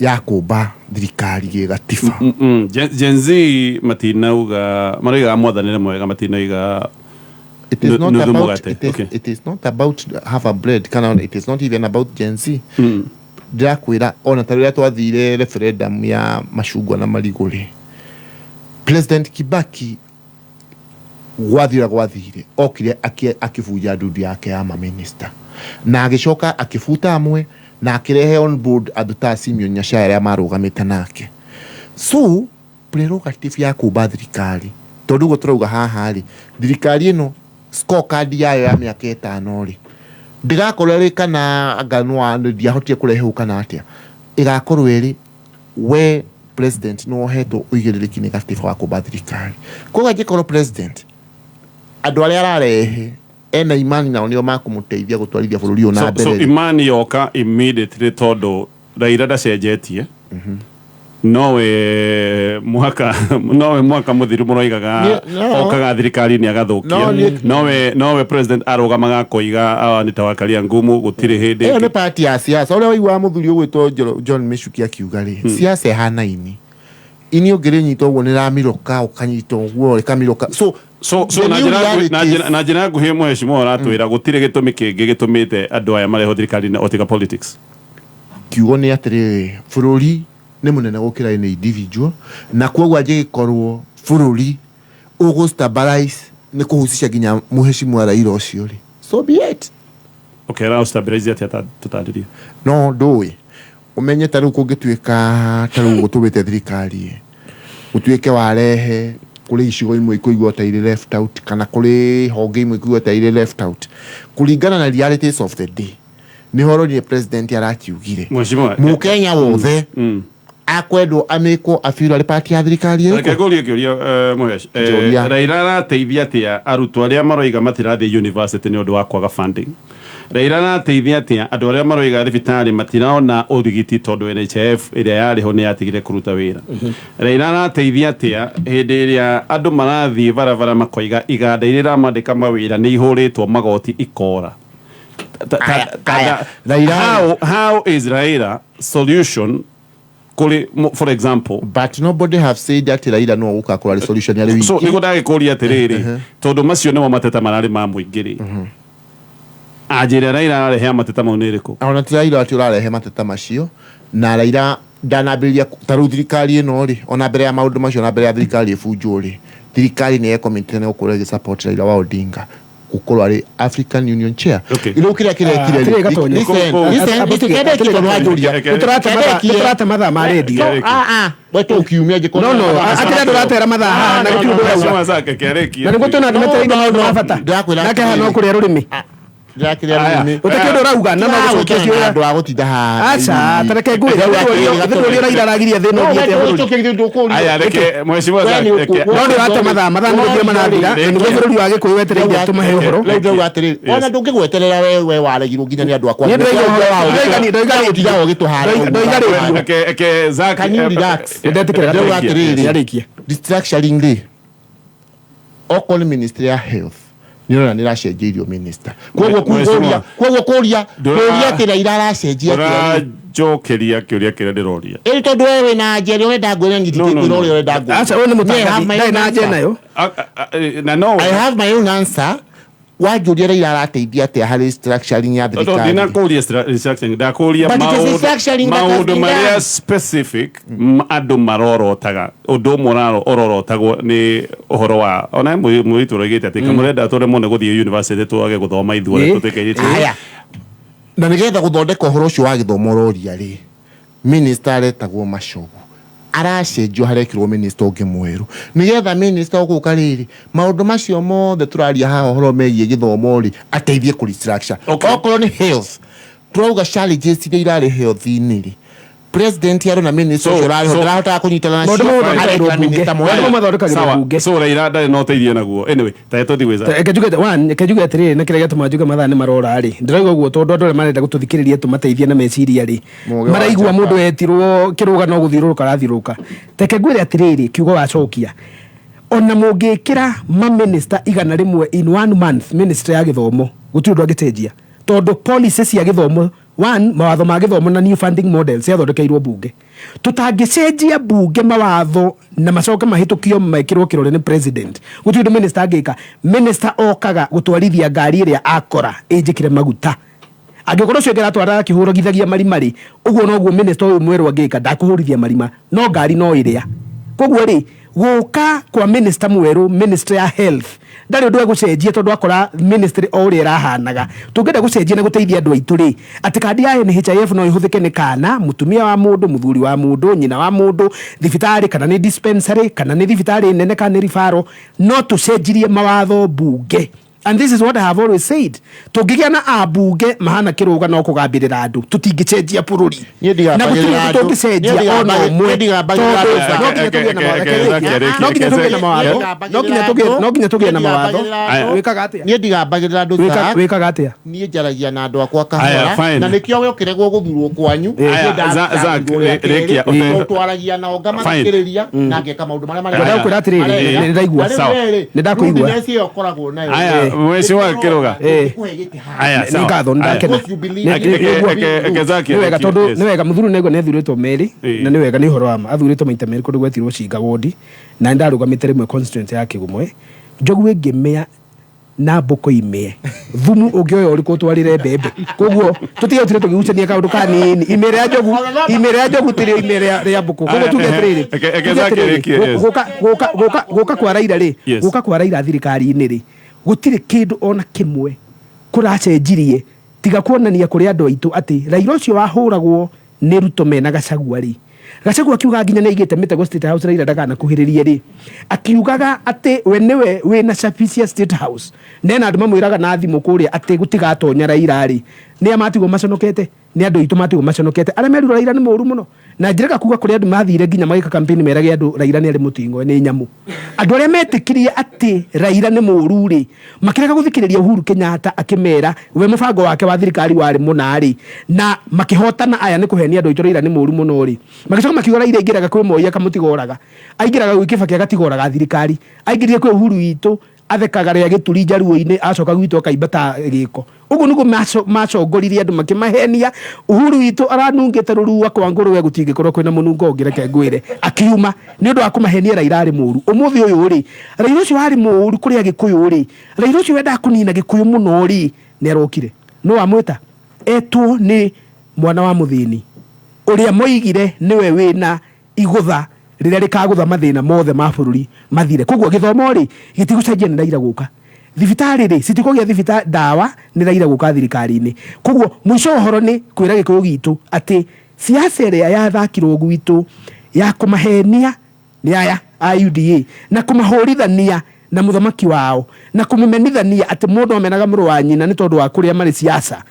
ya kumba thirikari gigatiba Gen Z matinauga mariga mwathanire mwega matinaiga it is not about have a bread kana it is not even about Gen Z ndakwira ona taria twathire referendum ya mashungwa na mariguri President Kibaki gwathire okire akifuja ndudu yake ya minister na agicoka akifuta amwe na akirehe on board aduta Simon Nyacharia marugamite nake so prerogative ya kuba thirikari tondu go turauga haha ri thirikari ino scorecard yayo ya miaka 5 ri ndigakorwo ri kana aganwa ndiahotie kurehe ukana atia igakorwo ri we president no heto uigiriki negative wa kuba thirikari koga gikorwo president andu aria ararehe ena imani nao nio makumuteithia gutwarithia bururi ona mbere so imani yoka immediately tondu Raila ndacenjetie nowe mwaka muthiru muroigaga okaga thirikari ni agathukia nowe president arugamaga koiga ni tawakaria ngumu gutire hindi ni party ya siasa ore waigwa muthuri ugwitwo John Michuki akiuga ri siasa ehana ini ogere nyito wonera miroka ukanyito guo rekamiroka so na jina nguhi mheshimiwa aratwira gutire gitumi kingi gitumite andu aya mareho thirikari na otika politics kiugo ni atire bururi ni munene gukira ni individual na kwoguo angikorwo bururi ugustabilize ni kuhusisha ginya mheshimiwa Raila ucio ri so be it okay ra stabilize ati tutadiria no ndui umenye taru kungituika taru gutubite thirikari utuike warehe kuri icigo imwe ikuigwa ta ile left out kana kuri honge imwe ikuigwa ta ile left out kuringana na realities of the day ni horo ni president arakiugire mukenya wothe akwendo ameko afiro ali party ya thirikari eko reke kuria mwesh Raila arateithia atia arutwo aria maroiga matirathi university ni undu wa kwaga funding Raila arateithia atia andu aria maroiga thibitari matiraona urigiti tondu NHIF iria yariho ni yatigire kuruta wira Raila arateithia atia hindi iria andu marathi barabara makoiga iganda iria ramandika mawira ni ihuritwo magoti ikora how is Raila solution for example, but nobody have said that Raila no gukakora resolution ya wiki. So niko ndagikuria atiriri tondu macio no mateta marari ma muingiri ajira Raila arehe mateta mau niriku ona Raila ati urarehe mateta macio na Raila ndanabiria taru thirikari ino ri ona mbere ya maundu macio na mbere ya thirikari ifunjo ri thirikari ni ekomite ne ukore gi support Raila wa Odinga gukorwo ari African Union chair ilo kile tutrata mathaa ma radio wetu ukiumia je no atira turatera mathaa na gutundo zake kiareki na ngutona nimetereire maundu ma bata na kaha no kuria rurimi utakendo rauga na no gucokia ciora andu agutinda ha acha tareke ngwira wewe Raila ragiria thina thiete aya reke mheshimiwa zake no ndirate mathaa ndio manathira niguo bururi wa Gikuyu wetereire tumahe uhoro rauga atiri ona ndungigweterera wewe waregirwo nginya ni andu akwa ke zake can you relax ndetikira atiri distraction ri okol ministry ya health nirona niracenjirio minister kwoguo kuria ati Raila aracenjia jokeria kiuria kire ndiroria tondu wewe na njeri urenda ngwire ngithikiroria urenda ngwire acha wewe ni mutangathi na njeri nayo na no I have my own answer wajuria Raila arateithia ate hari structuring ya thirikari ndina kuria structuring da kuria maundu maria specific andu marorotaga undu moraro ororotagwo ni uhoro wa ona muitu regete ati kamurenda tore mone guthie university twage guthoma ithuore tutekeire aya na nigetha guthondeka uhoro ucio wa githomo roria ri minister etagwo Machogu aracenjio harekirwo minister ungi mweru nigetha minister uguka riri maundu macio mothe turaria haha uhoro megie githomo ri ateithie ku restructure okorwo ni health turauga challenges iria irari health ini ri president yaro na minister urari hota kunyitana na so Raila ndari no teithie naguo anyway taeto thiweza ekejuge atiri na kire gatuma juga mathaa ni marora ri ndirauga guo tondu andu marenda gututhikiriria tumateithie na meciria ri maraigua mundu etirwo kiruga no guthiruruka rathiruka teke ngwire atiriri kiugo wacokia ona mungikira ma minister igana rimwe in 1 month minister ya githomo gutirundu agitenjia tondu policies cia githomo mawatho ma githomo na new funding models yathondekeirwo bunge tutangicenjia bunge mawatho na macoke mahitukio maikirwo kirore ni president gutirundu minister angika minister okaga gutwarithia ngari iria akora ijikire maguta angikorwo cio ngeratwara kihurugithagia marimari uguo noguo minister uyu mweru angika ndakuhurithia marima no ngari no iria koguo ri guka kwa minister mweru minister ya health ndari undu gucenjia tondu akora ministry ori irahanaga tungenda gucenjia na guteithia andu aitu ri ati kandi ya NHIF no ihuthike ni kana mutumia wa mundu muthuri wa mundu nyina wa mundu thibitari kana ni dispensary kana ni thibitari nene kana ni rifaro no tucenjirie mawatho bunge. And this is what I have always said. Tugigia na abunge mahana kiruga no kugambirira andu tutingicenjia bururi na gutingi tungicenjia ono mwe no ginya tugie na mawatho wikaga atia nie ndigambagirira andu wikaga atia nie njaragia na andu akwa kahora na nikio wokirego guthurwo kwanyu rekia twaragia na ongamakiriria na ngeka maundu maria mari ndakwira atiriri ni ndaigua sawa ni ndakuigua ndio koragwo nayo mheshimiwa kiruga aya sawa nikatho ndakena niwega tondu niwega muthuru nego nethuritwo meri na niwega ni horo ama athuritwo maita meri kundu gwetirwo Cinga wodi na ndarugamite rimwe constituency ya Kigumwe njogu engimea na mboko ime thumu ungioyo uriku twarire mbembe koguo tutige tire tugigucania kaundu kanini imere ya njogu tire imere ya mboko koguo tuge tire guka kwa Raila ri guka kwa Raila thirikari ini ri gutire kindu ona kimwe kuracenjirie tiga kuonania kuri andu aitu ati Raila ucio wahuragwo ni Ruto mena Gachagua ri Gachagua akiuga nginya neigite mitego State House Raila ndakana kuhiririe ri akiugaga ati we niwe we na Shapicia State House nena andu mamwiraga na thimu kuria ati gutigatonya Raila ri ni amatigo maconokete ni andu itu matigo maconokete ara meru Raila ni moru muno na njireka kuga kuri andu mathire nginya magika campaign merage andu Raila ni ari mutingo ni nyamu andu aria metikirie ati Raila ni moru ri makireka guthikiriria Uhuru Kenyatta akimera we mubango wake wa thirikari wari munari na makihotana aya ni kuhenia andu itu Raila ni moru muno ri magicoka makiuga Raila ingiraga kwi moya kamutigoraga aingiraga gwikibaki agatigoraga thirikari aingirire kwi Uhuru itu athekaga ria gituri njaruo-ini acoka gwitũ akaibata giko uguo niguo macongoririe andu makimahenia Uhuru witũ aranungĩte rũrua kwa ngũrũwe gũtingĩkorwo kwĩna mũnungo ũngĩ reke ngwĩre akiuma nĩ ũndũ wa kũmahenia Raila arĩ mũru ũmũthĩ ũyũ rĩ Raila ũcio arĩ mũru kũrĩa Gĩkũyũ rĩ Raila ũcio wendaga kũnina Gĩkũyũ mũno rĩ nĩ arokire no amwĩta etwo nĩ mwana wa mũthĩni ũrĩa moigire nĩwe wĩna igũtha rĩrĩa rĩkagũtha mathĩna mothe ma bũrũri mathire koguo gĩthomo rĩ gĩtigũcenjia nĩ Raila gũka thibitarĩ rĩ citikũgĩa thibitarĩ ndawa nĩ Raila gũka thirikari-inĩ koguo mũico ũhoro nĩ kwĩra Gĩkũyũ gitũ atĩ siasa ĩrĩa yathakirwo gwitũ ya kũmahenia nĩ aya a UDA na kũmahũrithania na mũthamaki wao na kũmũmenithania atĩ mũndũ amenaga mũrũ wa nyina nĩ tondũ wa kũrĩa marĩ siasa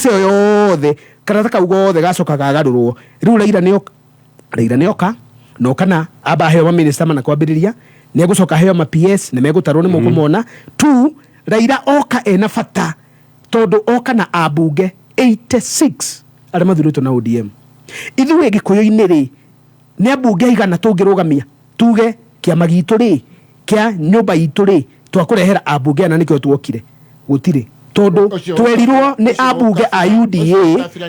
ĩyo yothe karata kau gothe gacoka gagarũrwo rĩu Raila nĩoka no kana aba heo ma minister mana kwambĩrĩria nĩ egũcoka heo ma PS nĩ megũtarwo nĩ mũkũmona tu Raila oka ena bata tondũ oka na abunge 86 arĩa mathurĩtwo na ODM ithuĩ Gĩkũyũ-inĩ rĩ nĩ abunge aigana tũngĩrũgamia tuge kĩama gitũ rĩ kĩa nyũmba itũ rĩ twakũrehera abunge na nĩkĩo tuokire gũtirĩ tondu twerirwo nĩ abunge a UDA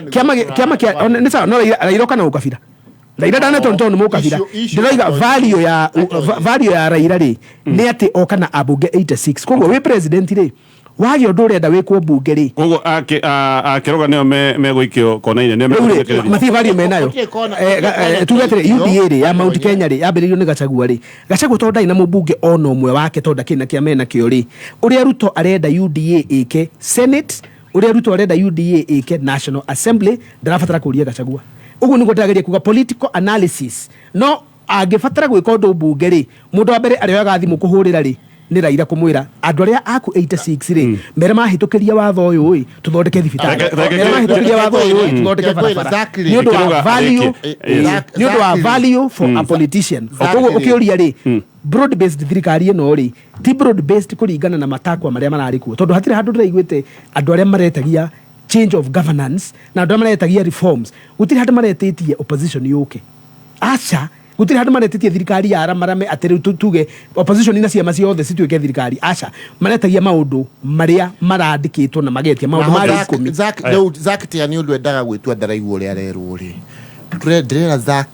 kĩama kĩa nĩ sawa no Raila kana ũkabira Raila ndanatonto nĩ mũkabira ndĩroiga value ya Raila rĩ nĩ atĩ oka na abunge 86 koguo wĩ president rĩ wagĩ ũndũ ũrenda wĩkwo mbunge rĩ koguo akĩroga nĩo megũikio kona-inĩ nĩo matirĩ value menayo tuge atĩrĩ UDA rĩ ya Mount Kenya rĩ yambĩrĩirio nĩ Gachagua rĩ Gachagua tondũ ndarĩ na mũmbunge ona ũmwe wake tondũ ndakĩrĩ na kĩama enakĩo rĩ ũrĩa Ruto arenda UDA ĩke Senate ũrĩa Ruto arenda UDA ĩke National Assembly ndarabatara kũria Gachagua uguo nĩguo ndĩrageria kuga political analysis no angĩbatara gwĩka ũndũ mbunge rĩ mũndũ wa mbere arĩoyaga thimũ kũhũrĩra rĩ nĩ Raila kũmwĩra andũ arĩa aku 86 rĩ mere mahĩtũkĩria watho ũyũ ĩ tũthondeke thibitarĩ mere mahĩtũkĩria watho ũyũ ĩ tũthondeke barabara nĩ ũndũ wa value for a politician koguo ũkĩũria rĩ broad based thirikari ĩno rĩ ti broad based kũringana na matakwa marĩa mararĩ kuo tondũ hatirĩ handũ ndĩraiguĩte andũ arĩa maretagia change of governance na andũ maretagia reforms gũtirĩ handũ maretĩtie opposition yũke acha gũtirĩ handũ maretĩtie thirikari ya aramarame atĩ rĩu tuge opposition na ciama ciothe cituĩke thirikari acha maretagia maũndũ marĩa marandĩkĩtwo na magetia maũndũ marĩ ikũmi Zack tia nĩ ũndũ endaga gwĩtua ndaraigua ũrĩa arerwo rĩ ndĩrera Zack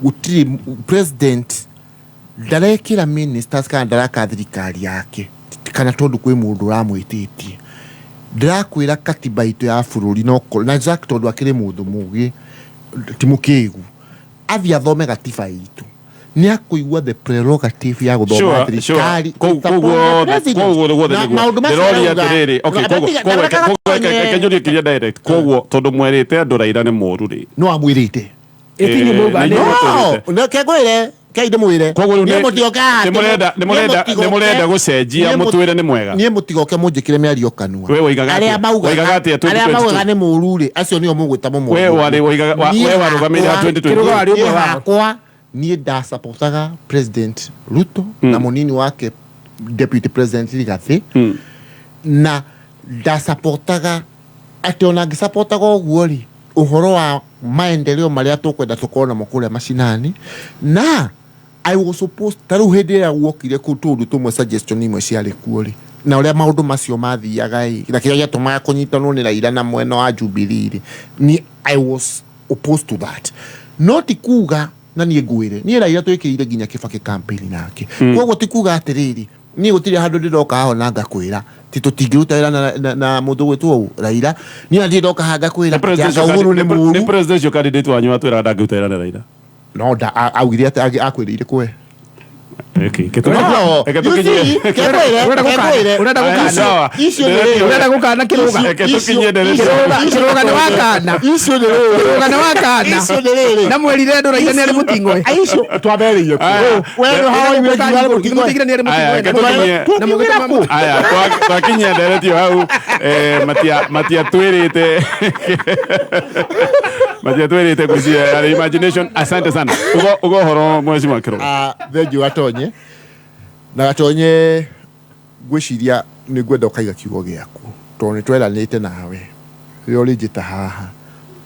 gũtirĩ president ndarekĩra ministers kana ndaraka thirikari yake kana tondũ kwĩ mũndũ ũramwĩtĩtie ndĩrakwĩra katiba itũ ya bũrũri no na Zack tondũ akĩrĩ mũndũ mũgĩ ti mũkĩgu athia thome katiba itũ nĩ akũigua the prerogative ya gũthoma thirikari koguo ndĩroria atĩrĩrĩ kenjũrie kĩria direct koguo tondũ mwerĩte andũ Raila nĩ mũru rĩ no amwĩrĩte ĩkinyi mũga no kegwĩre kaide mwire nĩ mũrenda gũcenjia mũtwĩre nĩ mwega niĩ mũtigoke mũnjĩkĩre mĩario kanua arĩa maugaga nĩ mũru rĩ acio nĩo mũgwĩta mũmwe we warũgamĩrĩra 2020 kwa niĩ ndasupportaga president Ruto na mũnini wake deputy president Rigathi na ndasupportaga atĩ ona ngĩsupportaga ũguo rĩ ũhoro wa maendeleo marĩa tũkwenda tũkorwo namo kũrĩa macinani na I was supposed tarĩu hĩndĩ ĩrĩa guokire kũu tũndũ tũmwe suggestion imwe ciarĩ kuo rĩ na ũrĩa maũndũ macio mathiaga na kĩrĩa gĩatũmaga kũnyitanwo nĩ Raila na mwena wa Jubilee rĩ ni I was opposed to that not kuga na niĩ ngwĩre niĩ Raila twĩkĩrĩire nginya Kibaki campaign nake koguo ti kuga atĩrĩrĩ niĩ gũtirĩ handũ ndĩroka haho na ngakwĩra ti tũtingĩruta wĩra na mũndũ gwĩtwo Raila niĩ ndirĩ ndoka haha ngakwĩra nĩ presidential candidate wanyu atwĩra ndangĩruta wĩra na Raila no augire atĩ akwĩrĩire kwe urenda gukana kirũgano wakana na mweri rendo Raila nĩ arĩ mũting'oe twambĩrĩirie twakinyia nderetio hau matiatwĩrĩte ngũcia imagination asante sana ugo horo mheshimiwa Kiroga thengiũ Gatonye na Gatonye ngwĩciria nĩ ngwenda ũkaiga kiugo gĩaku tondũ nĩ tweranĩte nawe rĩrĩa ũrĩ njĩta haha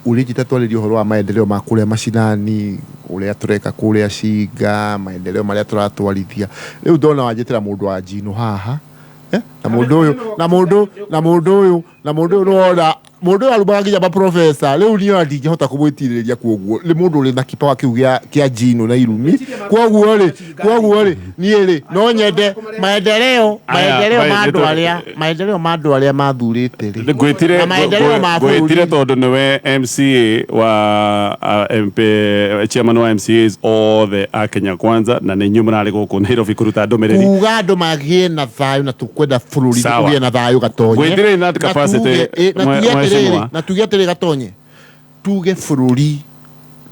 ulijita twaririo horo wa maendeleo ma kuria mashinani uria tureka kuria Ciga maendeleo maria turatwarithia riu ndona wanjitira mundu wa Njino haha na mundu uyu rora mundu arubaga nginya ba professor riu niyo ndingihota kumwitiriria kuoguo ni mundu uri na kipawa kiu kia Njino na Irumi kuoguo ri nie ri no nyende maendeleo mandu aria mathurite ri gwitire tondu niwe MCA wa MP chairman wa MCAs all the Akenya Kwanza na ni nyumrari guku Nairobi kuruta ndumiriri kuga andu magie na thayu na tukwenda bururi ugie na thayu gatonye gwitire in that capacity na tuge atere gatonye tuge bururi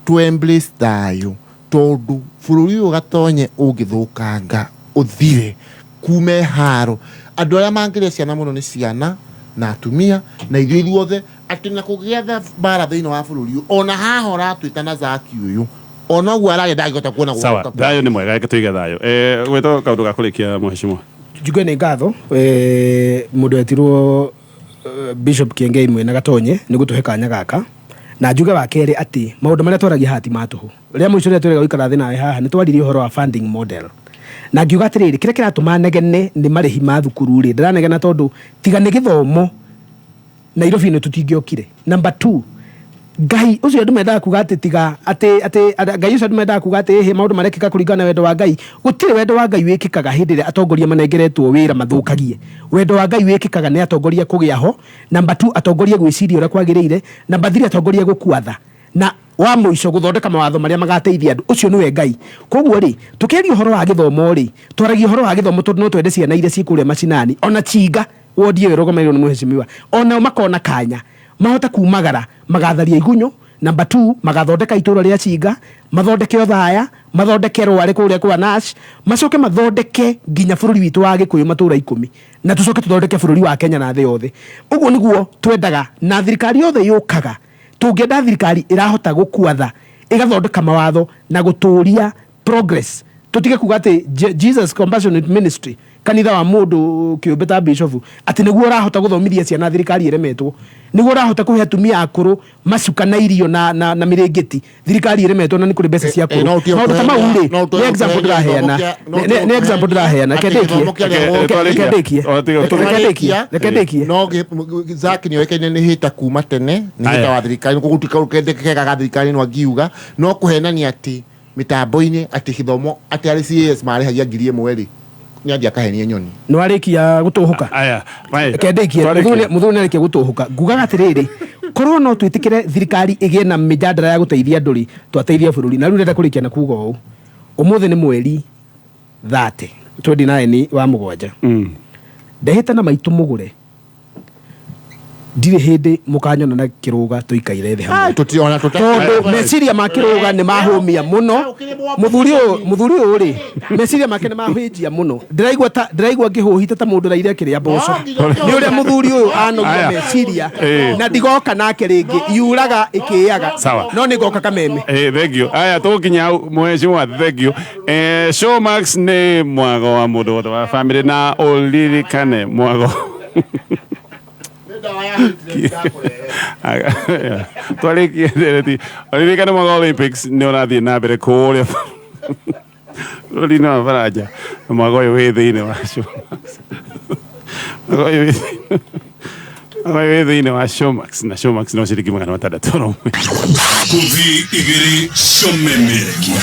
to embrace thayu tondu bururi u gatonye ungithukanga uthire kume haro andu aria mangire ciana muno ni ciana na atumia na ithuothe ati na kugietha bara thiini wa bururi ona haha uratwitana Zaki uyu ona uguo arage ndagihota kuona sawa thayu ni mwega reke tuige thayu gwito kaundu gakurikia muheshimiwa njugwe ni ngatho mundu etirwo Bishop Kiengei Mwena Gatonye ni gutuhe kanya gaka na njuge wa kere ati maundu maria twaragia hati matuhu ria muico ria twaragia guikara thina haha ni twaririe horo wa funding model na ngiuga atiriri kire kiratuma negene ni marihi ma thukuru ri ndiranegena tondu tiga ni githomo Nairobi ni tutingiokire number 2 Ngai ucio andu mendaga kuga ati tiga ati Ngai ucio andu mendaga kuga ati he maundu marekika kuringana wendo wa Ngai gutire wendo wa Ngai wikikaga hindi ria atongoria manengeretwo wira mathukagie wendo wa Ngai wikikaga ni atongoria kugia ho number 2 atongoria gwiciria ura kwagirire number 3 atongoria gukuatha na wa muico guthondeka mawatho maria magateithia andu ucio niwe Ngai koguo ri tukiaria horo wa githomo ri twaragia horo wa githomo tondu no twende ciana iria cikure macinani ona Ciga wodie rogomairwo ni muheshimiwa ona makona kanya mahota kumagara magatharia igunyo number 2 magathondeka itura ria Ciga mathondeke othaya mathondeke rware kuria kwa Nash macoke mathondeke nginya bururi witu wa Gikuyu matura 10 na tucoke tuthondeke bururi wa Kenya na thi yothe uguo niguo twendaga na thirikari yothe yukaga tungenda thirikari irahota gukuatha igathondeka mawatho na guturia progress tutige kuga ati Jesus Compassionate Ministry kanitha wa mundu kiumbeta bishop ati niguo urahota guthomithia ciana thirikari iremetwo niguo urahota kuhe atumia akuru macuka na irio na mirengeti thirikari iremetwo na ni kuri mbeca cia kuru maundu ta mau ri ni example ndiraheana kedekie no Zaki ni wekene ni hita kuma tene ni hita wa thirikari kugutika ukendekega thirikari no ngiuga no kuhenania ati mitambo-ini ati githomo ati ari CS marihagia 1,000 ni andia kahenie nyoni no arikia gutuhuka aya kendekie muthuni arikia gutuhuka ngugaga atiriri korwo no twitikire thirikari igie na mijadara ya guteithia nduri twateithia bururi na riu renda kurikia na kuga uu umuthi ni mweri 30 29 wa mugwanja ndehita na maitu mugure ndire hindi mukanyona na kiruga tuikaire thi hamwe tutiona tondu meciria ma kiruga ni mahumia muno muthuri uri meciria make ni mahujia muno ndiraigua ngihuhita ta mundu raire kiria mboco ni uria muthuri uyu anogia meciria na ndigoka nake ringi yuraga ikiaga no ni goka kameme thank you aya tukinya muheshimiwa thank you Showmax ni mwago wa mundu wa family na uririkane mwago twarikie ndereti oririkane mwaga Olympics ni urathie na mbere kuria rorina faraja mwaga uyu wi thiini wa Showmax mwaga uyu wi thiini wa Showmax na Showmax no ciringi 600 Kuthi igiri Showmemerekia